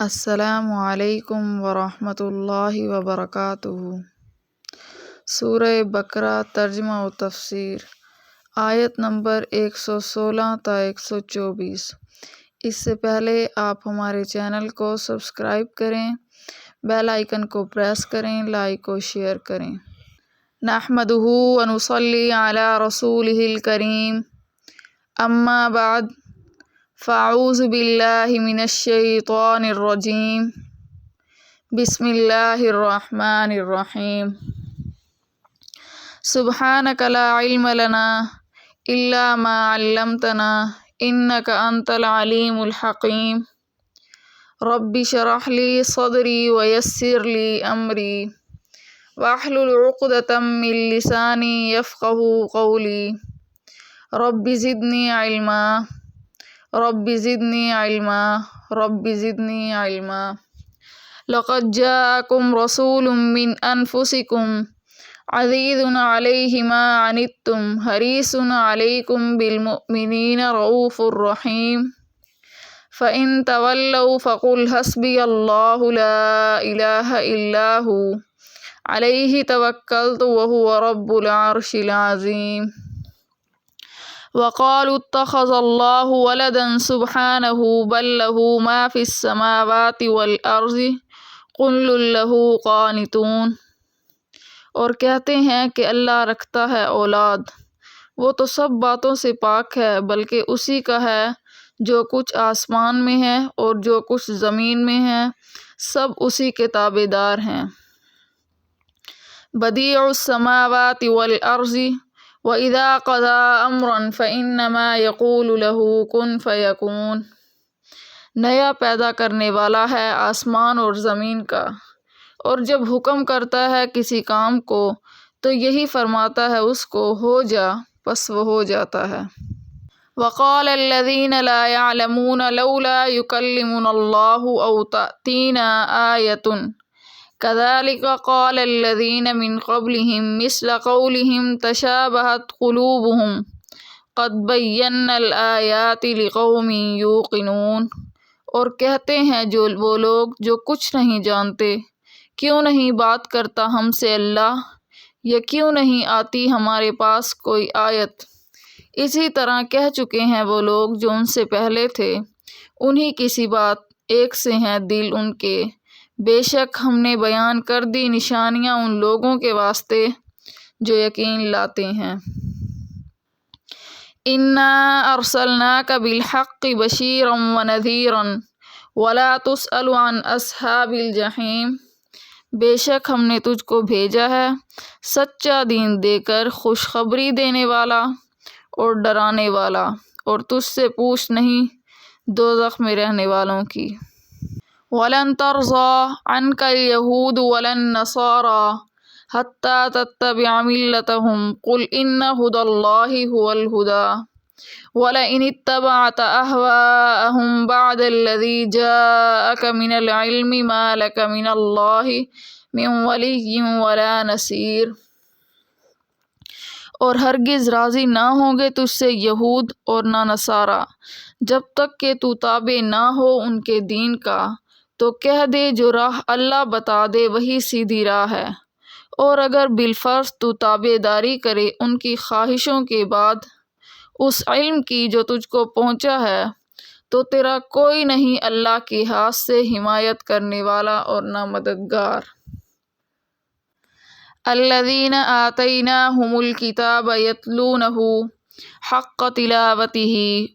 السلام علیکم ورحمۃ اللہ وبرکاتہ۔ سورہ بقرہ ترجمہ و تفسیر، آیت نمبر 116 تا 124۔ اس سے پہلے آپ ہمارے چینل کو سبسکرائب کریں، بیل آئیکن کو پریس کریں، لائک و شیئر کریں۔ نحمدہ و نصلی علی رسولہ الکریم، اما بعد، فاعوذ باللہ من الشیطان الرجیم، بسم اللہ الرحمن الرحیم۔ سبحانک لا علم لنا الا ما علمتنا انک انت العلیم الحکیم۔ رب اشرح لی صدری ویسر لی امری واحلل عقدۃ من لسانی یفقہوا قولی۔ رب زدنی علما رب زدنی علما رب زدنی علما۔ لقد جاءکم رسول من انفسکم عزیز علیہ ما عنتم حریص علیکم بالمؤمنین رؤوف رحیم۔ فإن تولوا فقل حسبی اللہ لا الہ الا ہو علیہ توکلت وہو رب العرش العظیم۔ وقالوا اتخذ اللہ ولدا سبحانہ بل لہ ما فی السماوات والارض کل لہ قانتون۔ اور کہتے ہیں کہ اللہ رکھتا ہے اولاد، وہ تو سب باتوں سے پاک ہے، بلکہ اسی کا ہے جو کچھ آسمان میں ہے اور جو کچھ زمین میں ہے، سب اسی کے تابع دار ہیں۔ بدیع السماوات والارض وَإِذَا قَضَىٰ أَمْرًا فَإِنَّمَا يَقُولُ لَهُ كُن فَيَكُونُ۔ نیا پیدا کرنے والا ہے آسمان اور زمین کا، اور جب حکم کرتا ہے کسی کام کو تو یہی فرماتا ہے اس کو ہو جا، پس وہ ہو جاتا ہے۔ وَقَالَ الَّذِينَ لَا يَعْلَمُونَ لَوْلَا يُكَلِّمُنَا اللَّهُ أَوْ تَأْتِينَا آيَةٌ كَذَلِكَ قَالَ الَّذِينَ مِن قَبْلِهِم مِثْلَ قَوْلِهِمْ تَشَابَهَتْ قُلُوبُهُمْ قَدْ بَيَّنَّا الْآيَاتِ لِقَوْمٍ يُوقِنُونَ۔ اور کہتے ہیں جو وہ لوگ جو کچھ نہیں جانتے، کیوں نہیں بات کرتا ہم سے اللہ، یا کیوں نہیں آتی ہمارے پاس کوئی آیت۔ اسی طرح کہہ چکے ہیں وہ لوگ جو ان سے پہلے تھے، انہی کی سی بات ایک سے ہیں دل ان کے۔ بے شک ہم نے بیان کر دی نشانیاں ان لوگوں کے واسطے جو یقین لاتے ہیں۔ انا ارسلناک بالحق بشیرا ونذیرا ولا تسأل عن اصحاب الجحیم۔ بے شک ہم نے تجھ کو بھیجا ہے سچا دین دے کر، خوشخبری دینے والا اور ڈرانے والا، اور تجھ سے پوچھ نہیں دوزخ میں رہنے والوں کی۔ وَلَن تَرْضَىٰ عَنْكَ الْيَهُودُ وَلَا النَّصَارَىٰ حَتَّىٰ تَتَّبِعَ مِلَّتَهُمْ قُلْ إِنَّ هُدَى اللَّهِ هُوَ الْهُدَىٰ وَلَئِنِ اتَّبَعْتَ أَهْوَاءَهُمْ بَعْدَ الَّذِي جَاءَكَ مِنَ الْعِلْمِ مَا لَكَ مِنَ اللَّهِ مِن وَلِيٍّ وَلَا نَصِيرٍ۔ اور ہرگز راضی نہ ہوں گے تجھ سے یہود اور نہ نصارہ، جب تک کہ تو تابع نہ ہو ان کے دین کا۔ تو کہہ دے جو راہ اللہ بتا دے وہی سیدھی راہ ہے، اور اگر بالفرض تو تابع داری کرے ان کی خواہشوں کے بعد اس علم کی جو تجھ کو پہنچا ہے، تو تیرا کوئی نہیں اللہ کے ہاتھ سے حمایت کرنے والا اور نہ مددگار۔ الذین آتیناہم الکتاب یتلونہ حق تلاوتہ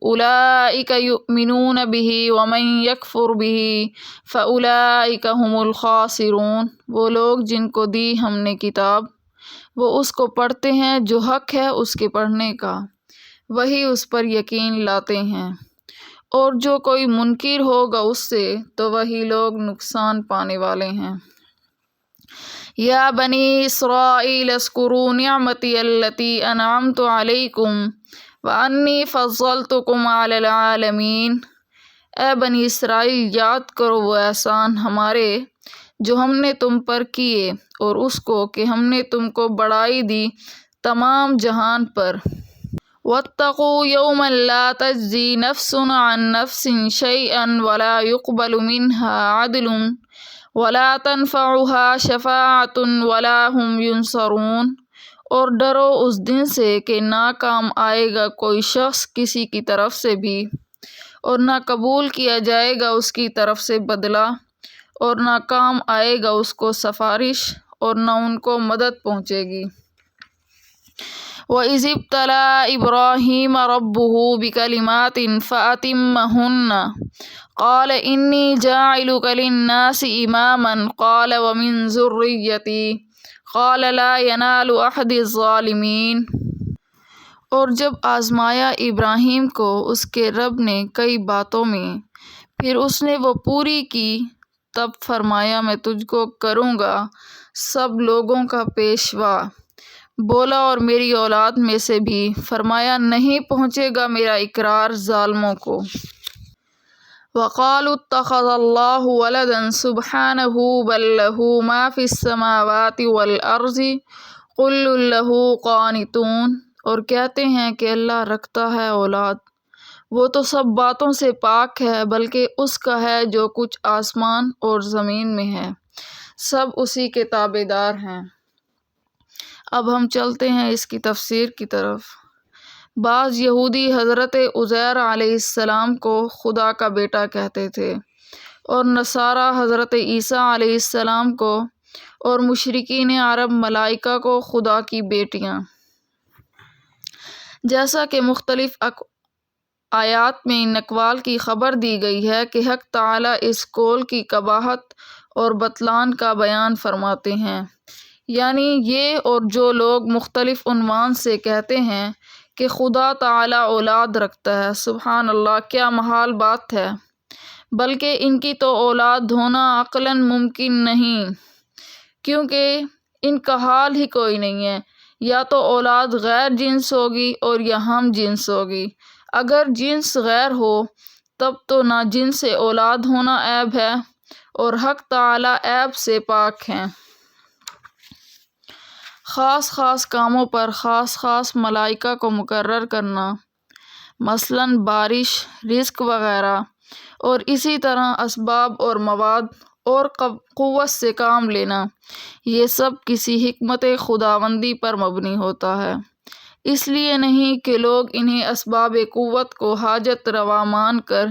اولئک یؤمنون بہ ومن یکفر بہ فاولئک ھم الخاسرون۔ وہ لوگ جن کو دی ہم نے کتاب، وہ اس کو پڑھتے ہیں جو حق ہے اس کے پڑھنے کا، وہی اس پر یقین لاتے ہیں، اور جو کوئی منکر ہوگا اس سے تو وہی لوگ نقصان پانے والے ہیں۔ یا بنی اسرائیل اذکروا نعمتی التی انعمت علیکم وانی فضلتکم علی العالمین۔ اے بنی اسرائیل یاد کرو وہ احسان ہمارے جو ہم نے تم پر کیے، اور اس کو کہ ہم نے تم کو بڑائی دی تمام جہان پر۔ واتقوا يوما لا تجزي نفس عن نفس شيئا ولا يقبل منها عدل ولا تنفعها شفاعة ولا هم ينصرون، اور ڈرو اس دن سے کہ نہ کام آئے گا کوئی شخص کسی کی طرف سے بھی، اور نہ قبول کیا جائے گا اس کی طرف سے بدلہ، اور نہ کام آئے گا اس کو سفارش، اور نہ ان کو مدد پہنچے گی۔ وَإِذِ ابْتَلَىٰ إِبْرَاهِيمَ رَبُّهُ بِكَلِمَاتٍ فَأَتَمَّهُنَّ قَالَ إِنِّي جَاعِلُكَ لِلنَّاسِ إِمَامًا قَالَ وَمِن ذُرِّيَّتِي قَالَ لَا يَنَالُ أَحَدِ الظَّالِمِينَ۔ اور جب آزمایا ابراہیم کو اس کے رب نے کئی باتوں میں، پھر اس نے وہ پوری کی، تب فرمایا میں تجھ کو کروں گا سب لوگوں کا پیشوا۔ بولا اور میری اولاد میں سے بھی، فرمایا نہیں پہنچے گا میرا اقرار ظالموں کو۔ وَقَالُوا اتَّخَذَ اللَّهُ وَلَدًا سُبْحَانَهُ بَل لَّهُ مَا فِي السَّمَاوَاتِ وَالْأَرْضِ كُلٌّ لَّهُ قَانِتُونَ، اور کہتے ہیں کہ اللہ رکھتا ہے اولاد، وہ تو سب باتوں سے پاک ہے، بلکہ اس کا ہے جو کچھ آسمان اور زمین میں ہے، سب اسی کے تابع دار ہیں۔ اب ہم چلتے ہیں اس کی تفسیر کی طرف۔ بعض یہودی حضرت عزیر علیہ السلام کو خدا کا بیٹا کہتے تھے، اور نصارہ حضرت عیسیٰ علیہ السلام کو، اور مشرکین عرب ملائکہ کو خدا کی بیٹیاں۔ جیسا کہ مختلف آیات میں ان اقوال کی خبر دی گئی ہے کہ حق تعالیٰ اس قول کی قباحت اور بطلان کا بیان فرماتے ہیں، یعنی یہ اور جو لوگ مختلف عنوان سے کہتے ہیں کہ خدا تعالیٰ اولاد رکھتا ہے، سبحان اللہ، کیا محال بات ہے، بلکہ ان کی تو اولاد ہونا عقلاً ممکن نہیں، کیونکہ ان کا حال ہی کوئی نہیں ہے، یا تو اولاد غیر جنس ہوگی اور یا ہم جنس ہوگی۔ اگر جنس غیر ہو تب تو نا جنس اولاد ہونا عیب ہے، اور حق تعالیٰ عیب سے پاک ہیں۔ خاص خاص کاموں پر خاص خاص ملائکہ کو مقرر کرنا، مثلاً بارش، رزق وغیرہ، اور اسی طرح اسباب اور مواد اور قوت سے کام لینا، یہ سب کسی حکمت خداوندی پر مبنی ہوتا ہے، اس لیے نہیں کہ لوگ انہیں اسباب قوت کو حاجت روا مان کر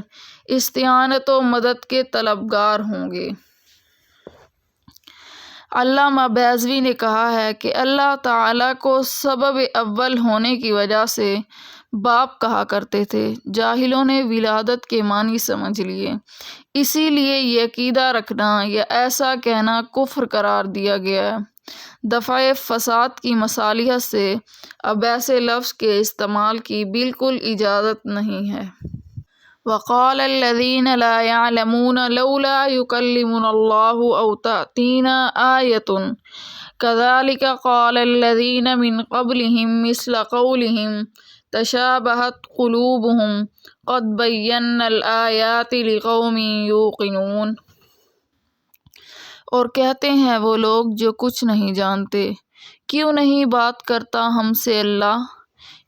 استعانت و مدد کے طلبگار ہوں گے۔ علامہ بیضوی نے کہا ہے کہ اللہ تعالیٰ کو سبب اول ہونے کی وجہ سے باپ کہا کرتے تھے، جاہلوں نے ولادت کے معنی سمجھ لیے، اسی لیے یہ عقیدہ رکھنا یا ایسا کہنا کفر قرار دیا گیا ہے۔ دفع فساد کی مصالحت سے اب ایسے لفظ کے استعمال کی بالکل اجازت نہیں ہے۔ وقال الذين لا يعلمون لولا يكلمنا الله أو تأتينا آية كذلك قال الذين من قبلهم مثل قولهم تشابهت قلوبهم قد بينا الآيات لقوم يوقنون، اور کہتے ہیں وہ لوگ جو کچھ نہیں جانتے، کیوں نہیں بات کرتا ہم سے اللہ،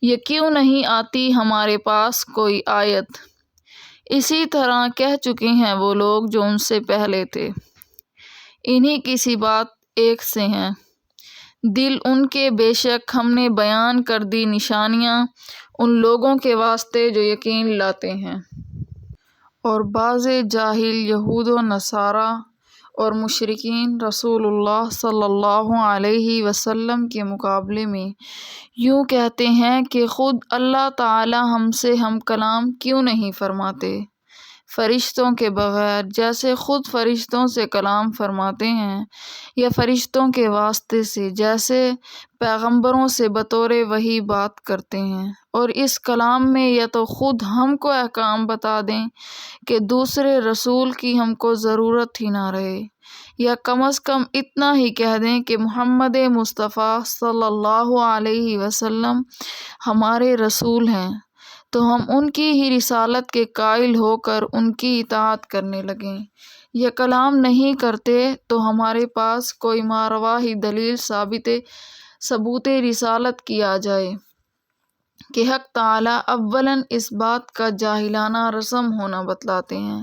یا کیوں نہیں آتی ہمارے پاس کوئی آیت۔ اسی طرح کہہ چکے ہیں وہ لوگ جو ان سے پہلے تھے، انہی کسی بات ایک سے ہیں، دل ان کے بے شک ہم نے بیان کر دی نشانیاں ان لوگوں کے واسطے جو یقین لاتے ہیں۔ اور بعض جاہل یہود و نصارہ اور مشرکین رسول اللہ صلی اللہ علیہ وسلم کے مقابلے میں یوں کہتے ہیں کہ خود اللہ تعالی ہم سے ہم کلام کیوں نہیں فرماتے فرشتوں کے بغیر، جیسے خود فرشتوں سے کلام فرماتے ہیں، یا فرشتوں کے واسطے سے جیسے پیغمبروں سے بطور وحی بات کرتے ہیں، اور اس کلام میں یا تو خود ہم کو احکام بتا دیں کہ دوسرے رسول کی ہم کو ضرورت ہی نہ رہے، یا کم از کم اتنا ہی کہہ دیں کہ محمد مصطفیٰ صلی اللہ علیہ وسلم ہمارے رسول ہیں، تو ہم ان کی ہی رسالت کے قائل ہو کر ان کی اطاعت کرنے لگیں، یا کلام نہیں کرتے تو ہمارے پاس کوئی ماروا ہی دلیل ثبوت رسالت کی آ جائے، کہ حق تعالیٰ اولاً اس بات کا جاہلانہ رسم ہونا بتلاتے ہیں،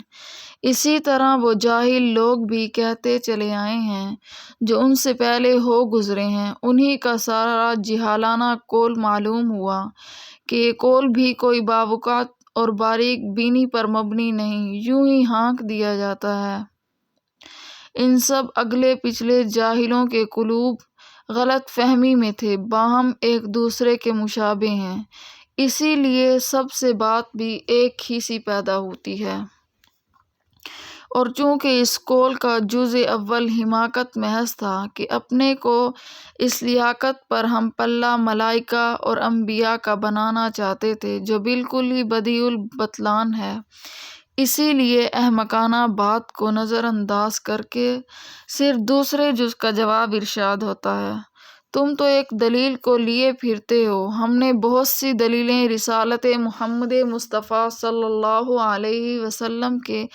اسی طرح وہ جاہل لوگ بھی کہتے چلے آئے ہیں جو ان سے پہلے ہو گزرے ہیں، انہی کا سارا جہالانہ قول معلوم ہوا کہ یہ قول بھی کوئی باوقات اور باریک بینی پر مبنی نہیں، یوں ہی ہانک دیا جاتا ہے۔ ان سب اگلے پچھلے جاہلوں کے قلوب غلط فہمی میں تھے، باہم ایک دوسرے کے مشابہ ہیں، اسی لیے سب سے بات بھی ایک ہی سی پیدا ہوتی ہے۔ اور چونکہ اس قول کا جز اول حماقت محض تھا کہ اپنے کو اس لیاقت پر ہم پلہ ملائکہ اور انبیاء کا بنانا چاہتے تھے جو بالکل ہی بدیع البطلان ہے، اسی لیے احمقانہ بات کو نظر انداز کر کے صرف دوسرے جز کا جواب ارشاد ہوتا ہے۔ تم تو ایک دلیل کو لیے پھرتے ہو، ہم نے بہت سی دلیلیں رسالت محمد مصطفیٰ صلی اللہ علیہ وسلم کے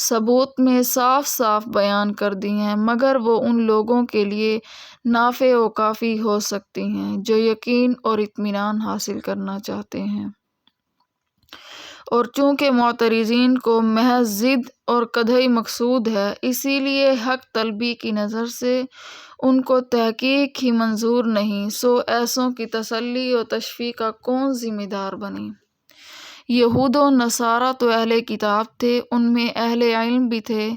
ثبوت میں صاف صاف بیان کر دی ہیں، مگر وہ ان لوگوں کے لیے نافع و کافی ہو سکتی ہیں جو یقین اور اطمینان حاصل کرنا چاہتے ہیں۔ اور چونکہ معترضین کو محض ضد اور قدح مقصود ہے، اسی لیے حق طلبی کی نظر سے ان کو تحقیق ہی منظور نہیں، سو ایسوں کی تسلی و تشفیع کا کون ذمہ دار بنے؟ یہود و نصارہ تو اہل کتاب تھے، ان میں اہل علم بھی تھے،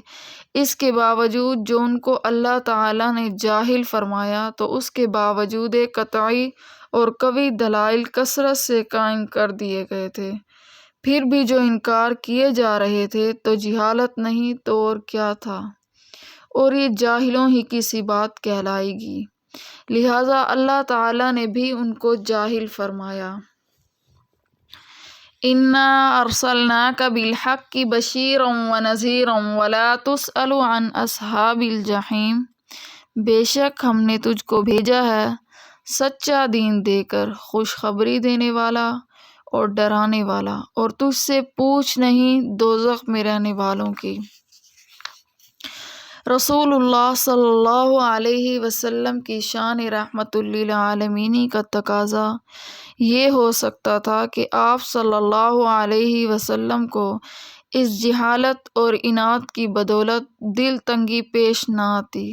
اس کے باوجود جو ان کو اللہ تعالیٰ نے جاہل فرمایا تو اس کے باوجود قطعی اور قوی دلائل کثرت سے قائم کر دیے گئے تھے، پھر بھی جو انکار کیے جا رہے تھے تو جہالت نہیں تو اور کیا تھا، اور یہ جاہلوں ہی کی سی بات کہلائے گی، لہٰذا اللہ تعالیٰ نے بھی ان کو جاہل فرمایا۔ اِنَّا أَرْسَلْنَاكَ بِالْحَقِّ بَشِيرًا وَنَذِيرًا وَلَا تُسْأَلُ عَنْ أَصْحَابِ الْجَحِيمِ، بے شک ہم نے تجھ کو بھیجا ہے سچا دین دے کر، خوشخبری دینے والا اور ڈرانے والا، اور تجھ سے پوچھ نہیں دوزخ میں رہنے والوں کی۔ رسول اللہ صلی اللہ علیہ وسلم کی شان رحمت للعالمین کا تقاضا یہ ہو سکتا تھا کہ آپ صلی اللہ علیہ وسلم کو اس جہالت اور عناد کی بدولت دل تنگی پیش نہ آتی،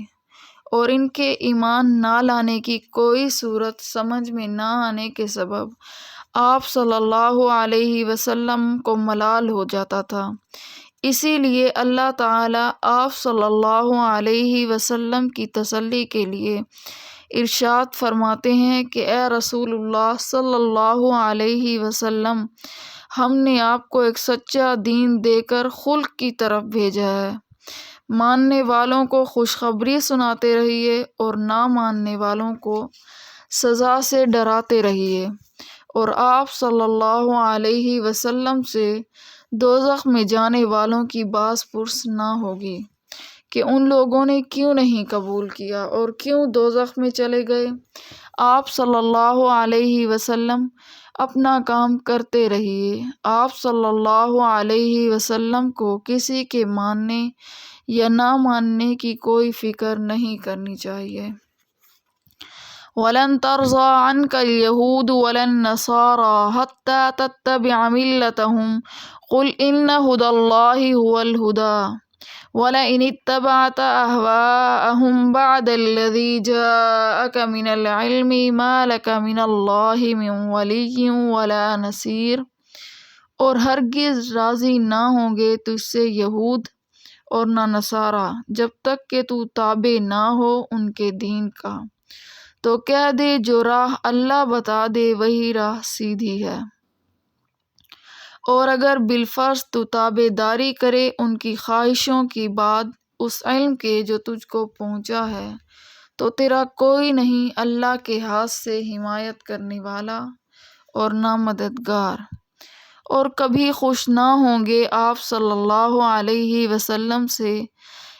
اور ان کے ایمان نہ لانے کی کوئی صورت سمجھ میں نہ آنے کے سبب آپ صلی اللہ علیہ وسلم کو ملال ہو جاتا تھا، اسی لیے اللہ تعالیٰ آپ صلی اللہ علیہ وسلم کی تسلی کے لیے ارشاد فرماتے ہیں کہ اے رسول اللہ صلی اللہ علیہ وسلم، ہم نے آپ کو ایک سچا دین دے کر خلق کی طرف بھیجا ہے، ماننے والوں کو خوشخبری سناتے رہیے اور نہ ماننے والوں کو سزا سے ڈراتے رہیے، اور آپ صلی اللہ علیہ وسلم سے دوزخ میں جانے والوں کی باز پرس نہ ہوگی کہ ان لوگوں نے کیوں نہیں قبول کیا اور کیوں دوزخ میں چلے گئے۔ آپ صلی اللہ علیہ وسلم اپنا کام کرتے رہیے، آپ صلی اللہ علیہ وسلم کو کسی کے ماننے یا نہ ماننے کی کوئی فکر نہیں کرنی چاہیے۔ وَلَن تَرْضَىٰ عَنْكَ الْيَهُودُ وَلَا النَّصَارَىٰ حَتَّىٰ تَتَّبِعَ مِلَّتَهُمْ قُلْ إِنَّ هُدَى اللَّهِ هُوَ الْهُدَىٰ وَلَئِنِ اتَّبَعْتَ أَهْوَاءَهُمْ بَعْدَ الَّذِي جَاءَكَ مِنَ الْعِلْمِ مَا لَكَ مِنَ اللَّهِ مِن وَلِيٍّ وَلَا نَصِيرٍ، اور ہرگز راضی نہ ہوں گے تجھ سے یہود اور نہ نصارہ جب تک کہ تو تابع نہ ہو ان کے دین کا، تو کہہ دے جو راہ اللہ بتا دے وہی راہ سیدھی ہے، اور اگر بالفرض تو تابع داری کرے ان کی خواہشوں کی بعد اس علم کے جو تجھ کو پہنچا ہے تو تیرا کوئی نہیں اللہ کے ہاتھ سے حمایت کرنے والا اور نہ مددگار، اور کبھی خوش نہ ہوں گے آپ صلی اللہ علیہ وسلم سے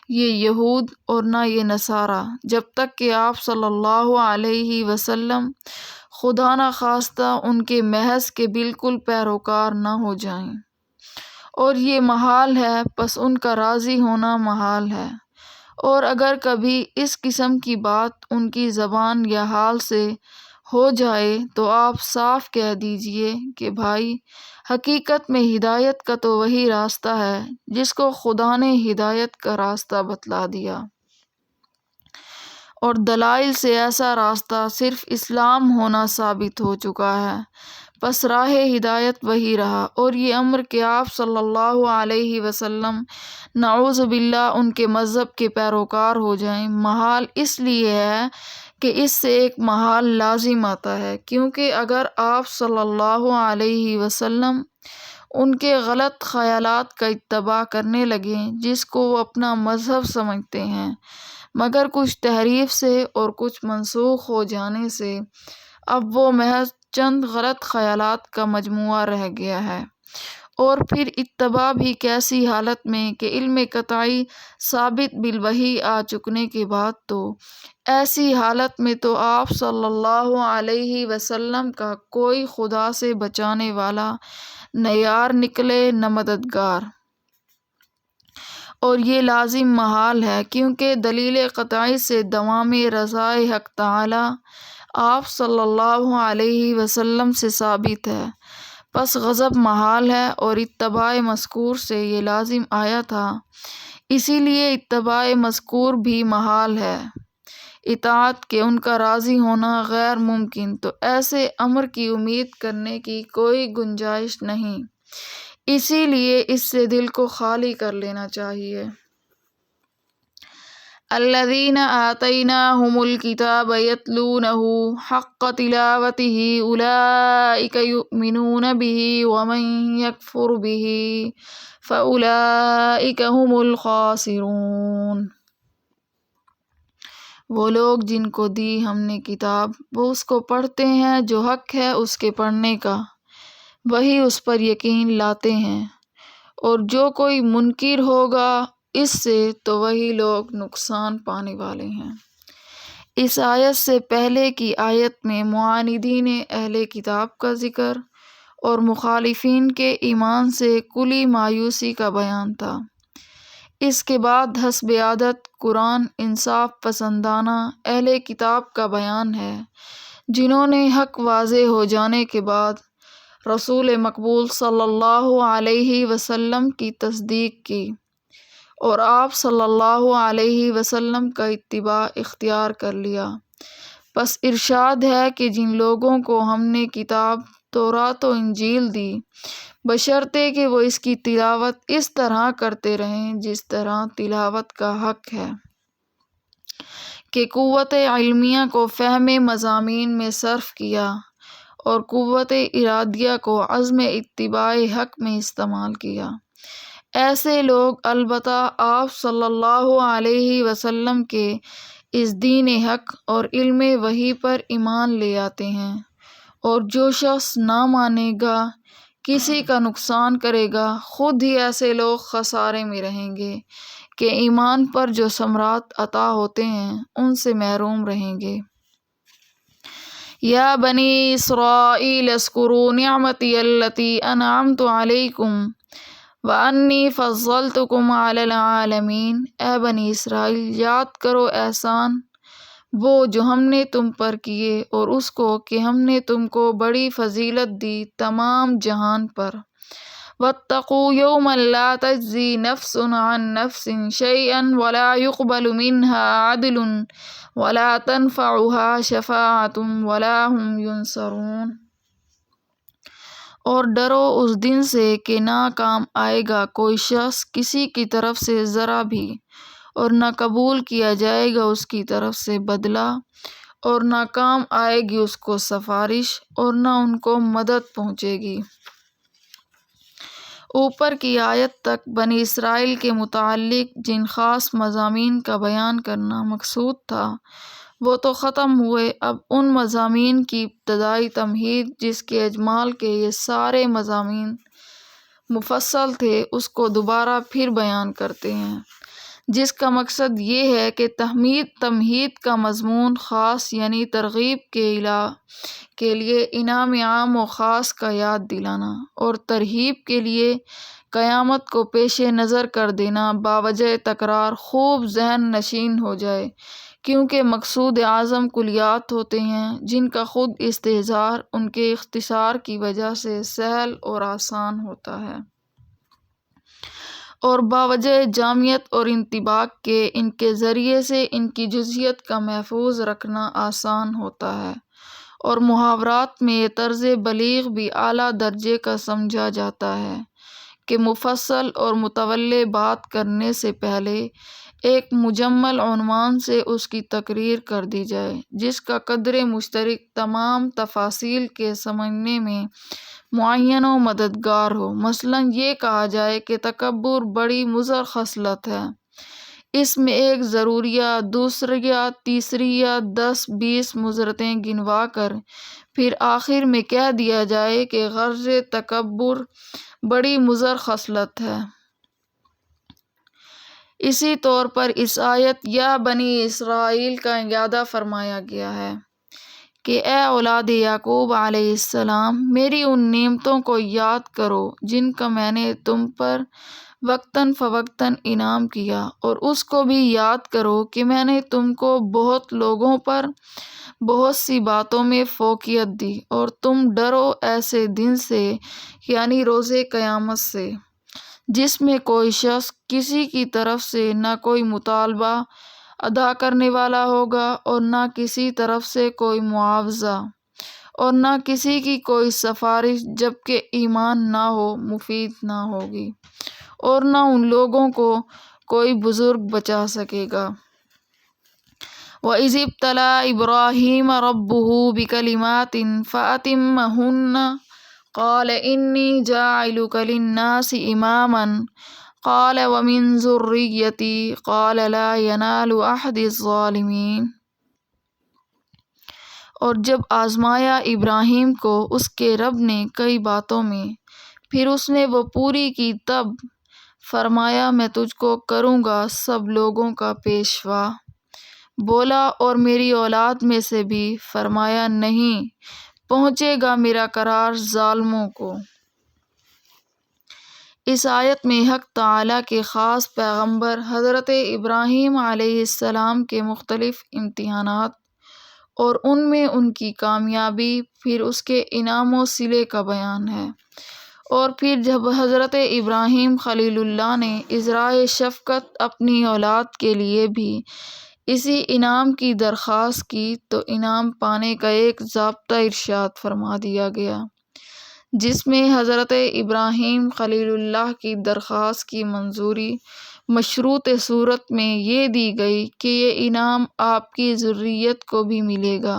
یہ یہود اور نہ یہ نصارہ جب تک کہ آپ صلی اللہ علیہ وسلم خدا نہ خواستہ ان کے محض کے بالکل پیروکار نہ ہو جائیں، اور یہ محال ہے پس ان کا راضی ہونا محال ہے، اور اگر کبھی اس قسم کی بات ان کی زبان یا حال سے ہو جائے تو آپ صاف کہہ دیجئے کہ بھائی حقیقت میں ہدایت کا تو وہی راستہ ہے جس کو خدا نے ہدایت کا راستہ بتلا دیا، اور دلائل سے ایسا راستہ صرف اسلام ہونا ثابت ہو چکا ہے، پس راہ ہدایت وہی رہا۔ اور یہ امر کہ آپ صلی اللہ علیہ وسلم نعوذ باللہ ان کے مذہب کے پیروکار ہو جائیں، محال اس لیے ہے کہ اس سے ایک محال لازم آتا ہے، کیونکہ اگر آپ صلی اللہ علیہ وسلم ان کے غلط خیالات کا اتباع کرنے لگیں جس کو وہ اپنا مذہب سمجھتے ہیں، مگر کچھ تحریف سے اور کچھ منسوخ ہو جانے سے اب وہ محض چند غلط خیالات کا مجموعہ رہ گیا ہے، اور پھر اتباع بھی کیسی حالت میں کہ علم قطعی ثابت بالوحی آ چکنے کے بعد، تو ایسی حالت میں تو آپ صلی اللہ علیہ وسلم کا کوئی خدا سے بچانے والا نہ یار نکلے نہ مددگار، اور یہ لازم محال ہے، کیونکہ دلیل قطعی سے دوام رضائے حق تعالی آپ صلی اللہ علیہ وسلم سے ثابت ہے، پس غضب محال ہے، اور اتباع مذکور سے یہ لازم آیا تھا، اسی لیے اتباع مذکور بھی محال ہے، اطاعت کے ان کا راضی ہونا غیر ممکن، تو ایسے امر کی امید کرنے کی کوئی گنجائش نہیں، اسی لیے اس سے دل کو خالی کر لینا چاہیے۔ الذین آتیناہم الکتاب یتلونہ حق تلاوتہ اولئک یؤمنون بہ ومن یکفر بہ فاولئک ھم الخاسرون۔ وہ لوگ جن کو دی ہم نے کتاب، وہ اس کو پڑھتے ہیں جو حق ہے اس کے پڑھنے کا، وہی اس پر یقین لاتے ہیں، اور جو کوئی منکر ہوگا اس سے تو وہی لوگ نقصان پانے والے ہیں۔ اس آیت سے پہلے کی آیت میں معاندین اہل کتاب کا ذکر اور مخالفین کے ایمان سے کلی مایوسی کا بیان تھا۔ اس کے بعد حسب عادت قرآن انصاف پسندانہ اہل کتاب کا بیان ہے، جنہوں نے حق واضح ہو جانے کے بعد رسول مقبول صلی اللہ علیہ وسلم کی تصدیق کی اور آپ صلی اللہ علیہ وسلم کا اتباع اختیار کر لیا۔ پس ارشاد ہے کہ جن لوگوں کو ہم نے کتاب تورات و انجیل دی، بشرطے کہ وہ اس کی تلاوت اس طرح کرتے رہیں جس طرح تلاوت کا حق ہے، کہ قوت علمیہ کو فہم مضامین میں صرف کیا اور قوت ارادیہ کو عزم اتباع حق میں استعمال کیا۔ ایسے لوگ البتہ آپ صلی اللہ علیہ وسلم کے اس دین حق اور علم وحی پر ایمان لے آتے ہیں، اور جو شخص نہ مانے گا کسی کا نقصان کرے گا، خود ہی ایسے لوگ خسارے میں رہیں گے کہ ایمان پر جو ثمرات عطا ہوتے ہیں ان سے محروم رہیں گے۔ یا بنی اسرائیل اذکروا نعمتی التی انعمت علیکم وانی فضلتکم علی العالمین۔ اے بنی اسرائیل، یاد کرو احسان وہ جو ہم نے تم پر کیے، اور اس کو کہ ہم نے تم کو بڑی فضیلت دی تمام جہان پر۔ واتقوا یوما لا تجزی نفس عن نفس شیئا ولا يقبل منها عدل ولا تنفعها شفاعة ولا هم ينصرون۔ اور ڈرو اس دن سے کہ نہ کام آئے گا کوئی شخص کسی کی طرف سے ذرا بھی، اور نہ قبول کیا جائے گا اس کی طرف سے بدلہ، اور نہ کام آئے گی اس کو سفارش، اور نہ ان کو مدد پہنچے گی۔ اوپر کی آیت تک بنی اسرائیل کے متعلق جن خاص مضامین کا بیان کرنا مقصود تھا وہ تو ختم ہوئے، اب ان مضامین کی ابتدائی تمہید جس کے اجمال کے یہ سارے مضامین مفصل تھے اس کو دوبارہ پھر بیان کرتے ہیں، جس کا مقصد یہ ہے کہ تمہید کا مضمون خاص یعنی ترغیب کے لیے انعام عام و خاص کا یاد دلانا، اور ترہیب کے لیے قیامت کو پیش نظر کر دینا باوجہ تکرار خوب ذہن نشین ہو جائے، کیونکہ مقصود اعظم کلیات ہوتے ہیں جن کا خود استحضار ان کے اختصار کی وجہ سے سہل اور آسان ہوتا ہے، اور باوجہ جامعیت اور انطباق کے ان کے ذریعے سے ان کی جزئیت کا محفوظ رکھنا آسان ہوتا ہے، اور محاورات میں یہ طرز بلیغ بھی اعلیٰ درجے کا سمجھا جاتا ہے کہ مفصل اور متولی بات کرنے سے پہلے ایک مجمل عنوان سے اس کی تقریر کر دی جائے جس کا قدر مشترک تمام تفاصیل کے سمجھنے میں معین و مددگار ہو۔ مثلاً یہ کہا جائے کہ تکبر بڑی مضر خصلت ہے، اس میں ایک ضروریہ، دوسریہ، تیسریہ، 10-20 مضرتیں گنوا کر پھر آخر میں کہہ دیا جائے کہ غرض تکبر بڑی مضر خصلت ہے۔ اسی طور پر اس آیت یا بنی اسرائیل کا اعادہ فرمایا گیا ہے کہ اے اولاد یعقوب علیہ السلام، میری ان نعمتوں کو یاد کرو جن کا میں نے تم پر وقتاً فوقتاً انعام کیا، اور اس کو بھی یاد کرو کہ میں نے تم کو بہت لوگوں پر بہت سی باتوں میں فوقیت دی، اور تم ڈرو ایسے دن سے یعنی روز قیامت سے جس میں کوئی شخص کسی کی طرف سے نہ کوئی مطالبہ ادا کرنے والا ہوگا اور نہ کسی طرف سے کوئی معاوضہ، اور نہ کسی کی کوئی سفارش جبکہ ایمان نہ ہو مفید نہ ہوگی، اور نہ ان لوگوں کو کوئی بزرگ بچا سکے گا۔ وَإِذِ ابْتَلَىٰ إِبْرَاهِيمَ رَبُّهُ بِكَلِمَاتٍ فَأَتَمَّهُنَّ قَالَ إِنِّي جَاعِلُكَ لِلنَّاسِ إِمَامًا قَالَ وَمِن ذُرِّيَّتِي قَالَ لَا يَنَالُ عَهْدِي الظَّالِمِينَ۔ اور جب آزمایا ابراہیم کو اس کے رب نے کئی باتوں میں، پھر اس نے وہ پوری کی، تب فرمایا میں تجھ کو کروں گا سب لوگوں کا پیشوا۔ بولا اور میری اولاد میں سے بھی، فرمایا نہیں پہنچے گا میرا قرار ظالموں کو۔ اس آیت میں حق تعالیٰ کے خاص پیغمبر حضرت ابراہیم علیہ السلام کے مختلف امتحانات اور ان میں ان کی کامیابی، پھر اس کے انعام و صلے کا بیان ہے، اور پھر جب حضرت ابراہیم خلیل اللہ نے اظہار شفقت اپنی اولاد کے لیے بھی اسی انعام کی درخواست کی تو انعام پانے کا ایک ضابطہ ارشاد فرما دیا گیا جس میں حضرت ابراہیم خلیل اللہ کی درخواست کی منظوری مشروط صورت میں یہ دی گئی کہ یہ انعام آپ کی ذریت کو بھی ملے گا،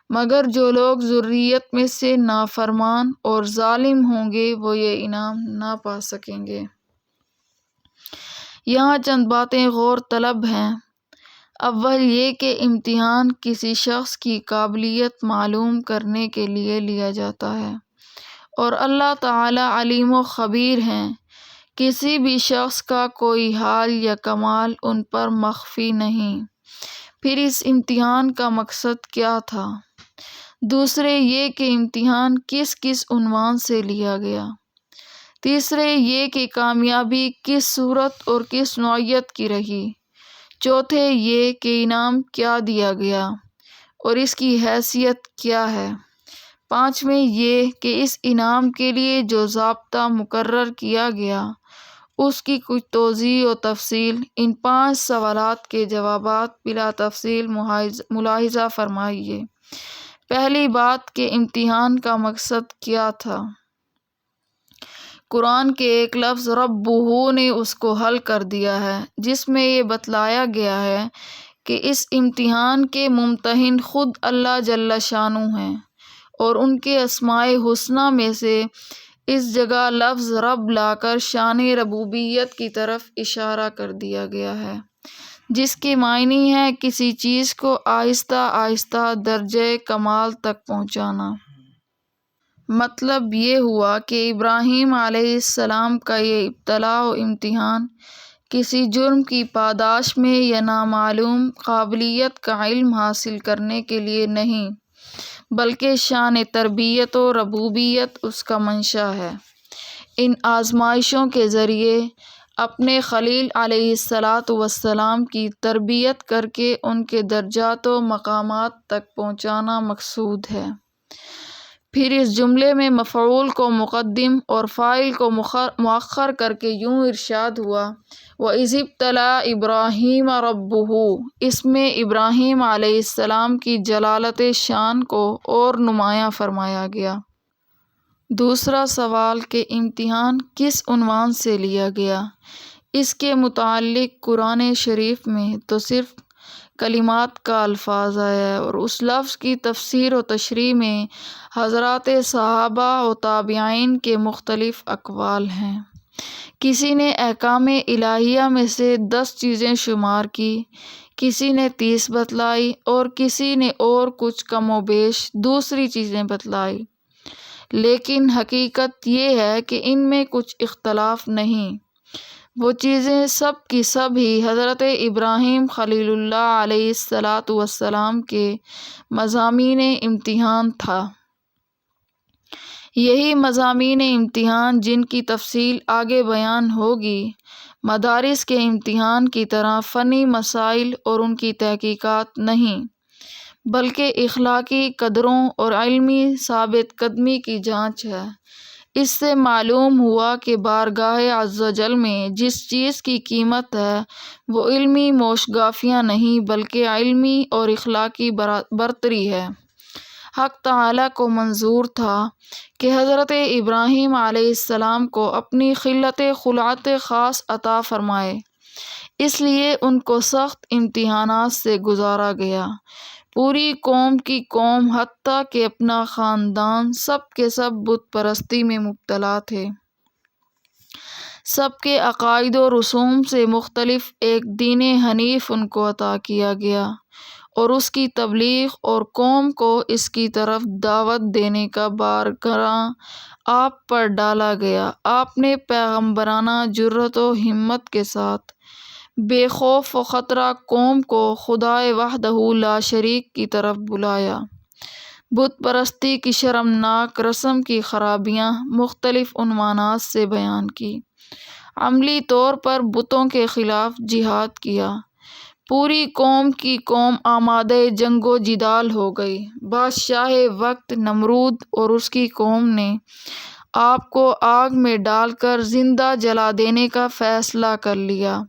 مگر جو لوگ ذریت میں سے نافرمان اور ظالم ہوں گے وہ یہ انعام نہ پا سکیں گے۔ یہاں چند باتیں غور طلب ہیں۔ اول یہ کہ امتحان کسی شخص کی قابلیت معلوم کرنے کے لیے لیا جاتا ہے، اور اللہ تعالیٰ علیم و خبیر ہیں، کسی بھی شخص کا کوئی حال یا کمال ان پر مخفی نہیں۔ پھر اس امتحان کا مقصد کیا تھا؟ دوسرے یہ کہ امتحان کس کس عنوان سے لیا گیا؟ تیسرے یہ کہ کامیابی کس صورت اور کس نوعیت کی رہی؟ چوتھے یہ کہ انعام کیا دیا گیا اور اس کی حیثیت کیا ہے؟ پانچویں یہ کہ اس انعام کے لیے جو ضابطہ مقرر کیا گیا اس کی کچھ توضیح و تفصیل۔ ان 5 سوالات کے جوابات بلا تفصیل ملاحظہ فرمائیے۔ پہلی بات کہ امتحان کا مقصد کیا تھا؟ قرآن کے ایک لفظ ربہ نے اس کو حل کر دیا ہے، جس میں یہ بتلایا گیا ہے کہ اس امتحان کے ممتحن خود اللہ جل شانہ ہیں، اور ان کے اسماء حسنی میں سے اس جگہ لفظ رب لا کر شان ربوبیت کی طرف اشارہ کر دیا گیا ہے، جس کے معنی ہے کسی چیز کو آہستہ آہستہ درجہ کمال تک پہنچانا۔ مطلب یہ ہوا کہ ابراہیم علیہ السلام کا یہ ابتلاء و امتحان کسی جرم کی پاداش میں یا نامعلوم قابلیت کا علم حاصل کرنے کے لیے نہیں، بلکہ شان تربیت و ربوبیت اس کا منشا ہے۔ ان آزمائشوں کے ذریعے اپنے خلیل علیہ السلام کی تربیت کر کے ان کے درجات و مقامات تک پہنچانا مقصود ہے۔ پھر اس جملے میں مفعول کو مقدم اور فاعل کو مؤخر کر کے یوں ارشاد ہوا وَإِذِ ابْتَلَىٰ إِبْرَاهِيمَ رَبُّهُ، اس میں ابراہیم علیہ السلام کی جلالت شان کو اور نمایاں فرمایا گیا۔ دوسرا سوال کہ امتحان کس عنوان سے لیا گیا؟ اس کے متعلق قرآن شریف میں تو صرف کلمات کا الفاظ آیا ہے، اور اس لفظ کی تفسیر و تشریح میں حضرات صحابہ و تابعین کے مختلف اقوال ہیں۔ کسی نے احکام الہیہ میں سے 10 چیزیں شمار کی، کسی نے 30 بتلائی، اور کسی نے اور کچھ کم و بیش دوسری چیزیں بتلائی، لیکن حقیقت یہ ہے کہ ان میں کچھ اختلاف نہیں۔ وہ چیزیں سب کی سب ہی حضرت ابراہیم خلیل اللہ علیہ السلام کے مضامین امتحان تھا۔ یہی مضامین امتحان جن کی تفصیل آگے بیان ہوگی، مدارس کے امتحان کی طرح فنی مسائل اور ان کی تحقیقات نہیں، بلکہ اخلاقی قدروں اور علمی ثابت قدمی کی جانچ ہے۔ اس سے معلوم ہوا کہ بارگاہ عز و جل میں جس چیز کی قیمت ہے وہ علمی موشگافیاں نہیں، بلکہ علمی اور اخلاقی برتری ہے۔ حق تعالیٰ کو منظور تھا کہ حضرت ابراہیم علیہ السلام کو اپنی خلت خلعت خاص عطا فرمائے، اس لیے ان کو سخت امتحانات سے گزارا گیا۔ پوری قوم کی قوم حتیٰ کہ اپنا خاندان سب کے سب بت پرستی میں مبتلا تھے۔ سب کے عقائد و رسوم سے مختلف ایک دین حنیف ان کو عطا کیا گیا، اور اس کی تبلیغ اور قوم کو اس کی طرف دعوت دینے کا بار گراں آپ پر ڈالا گیا۔ آپ نے پیغمبرانہ جرأت و ہمت کے ساتھ بے خوف و خطرہ قوم کو خدائے وحدہ لا شریک کی طرف بلایا، بت پرستی کی شرمناک رسم کی خرابیاں مختلف عنوانات سے بیان کی، عملی طور پر بتوں کے خلاف جہاد کیا۔ پوری قوم کی قوم آمادہ جنگ و جدال ہو گئی۔ بادشاہ وقت نمرود اور اس کی قوم نے آپ کو آگ میں ڈال کر زندہ جلا دینے کا فیصلہ کر لیا۔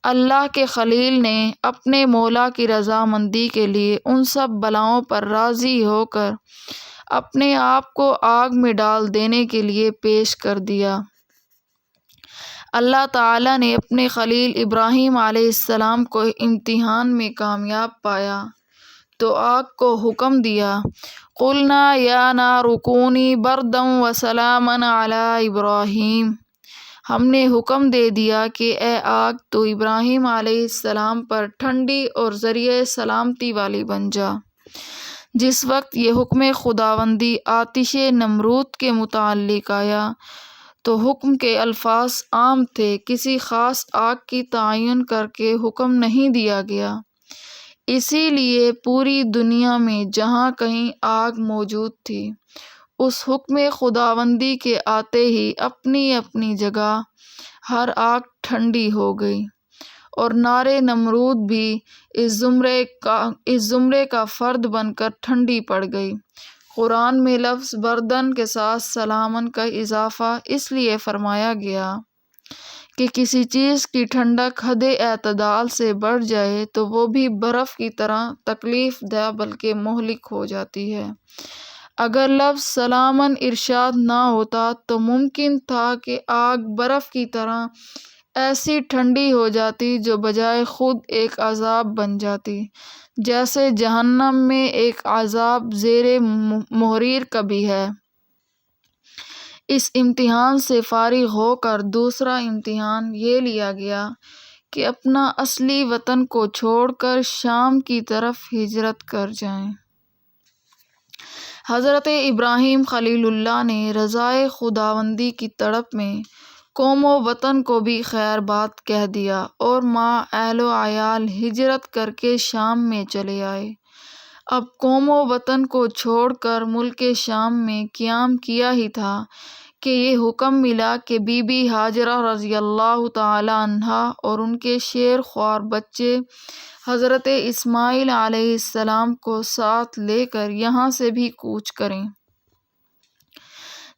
اللہ کے خلیل نے اپنے مولا کی رضامندی کے لیے ان سب بلاؤں پر راضی ہو کر اپنے آپ کو آگ میں ڈال دینے کے لیے پیش کر دیا۔ اللہ تعالیٰ نے اپنے خلیل ابراہیم علیہ السلام کو امتحان میں کامیاب پایا تو آگ کو حکم دیا قُلْنَا يَا نَارُ كُونِي بَرْدًا وَسَلَامًا عَلَىٰ إِبْرَاهِيمَ، ہم نے حکم دے دیا کہ اے آگ تو ابراہیم علیہ السلام پر ٹھنڈی اور ذریعہ سلامتی والی بن جا۔ جس وقت یہ حکم خداوندی آتش نمرود کے متعلق آیا تو حکم کے الفاظ عام تھے، کسی خاص آگ کی تعین کر کے حکم نہیں دیا گیا۔ اسی لیے پوری دنیا میں جہاں کہیں آگ موجود تھی، اس حکم خداوندی کے آتے ہی اپنی اپنی جگہ ہر آگ ٹھنڈی ہو گئی، اور نار نمرود بھی اس زمرے کا فرد بن کر ٹھنڈی پڑ گئی۔ قرآن میں لفظ بردن کے ساتھ سلامن کا اضافہ اس لیے فرمایا گیا کہ کسی چیز کی ٹھنڈک حد اعتدال سے بڑھ جائے تو وہ بھی برف کی طرح تکلیف دہ بلکہ مہلک ہو جاتی ہے۔ اگر لفظ سلامن ارشاد نہ ہوتا تو ممکن تھا کہ آگ برف کی طرح ایسی ٹھنڈی ہو جاتی جو بجائے خود ایک عذاب بن جاتی، جیسے جہنم میں ایک عذاب زیر محریق کبھی ہے۔ اس امتحان سے فارغ ہو کر دوسرا امتحان یہ لیا گیا کہ اپنا اصلی وطن کو چھوڑ کر شام کی طرف ہجرت کر جائیں۔ حضرت ابراہیم خلیل اللہ نے رضائے خداوندی کی تڑپ میں قوم و وطن کو بھی خیر بات کہہ دیا اور ماں اہل و عیال ہجرت کر کے شام میں چلے آئے۔ اب قوم و وطن کو چھوڑ کر ملک شام میں قیام کیا ہی تھا کہ یہ حکم ملا کہ بی بی ہاجرہ رضی اللہ تعالی عنہا اور ان کے شیر خوار بچے حضرت اسماعیل علیہ السلام کو ساتھ لے کر یہاں سے بھی کوچ کریں۔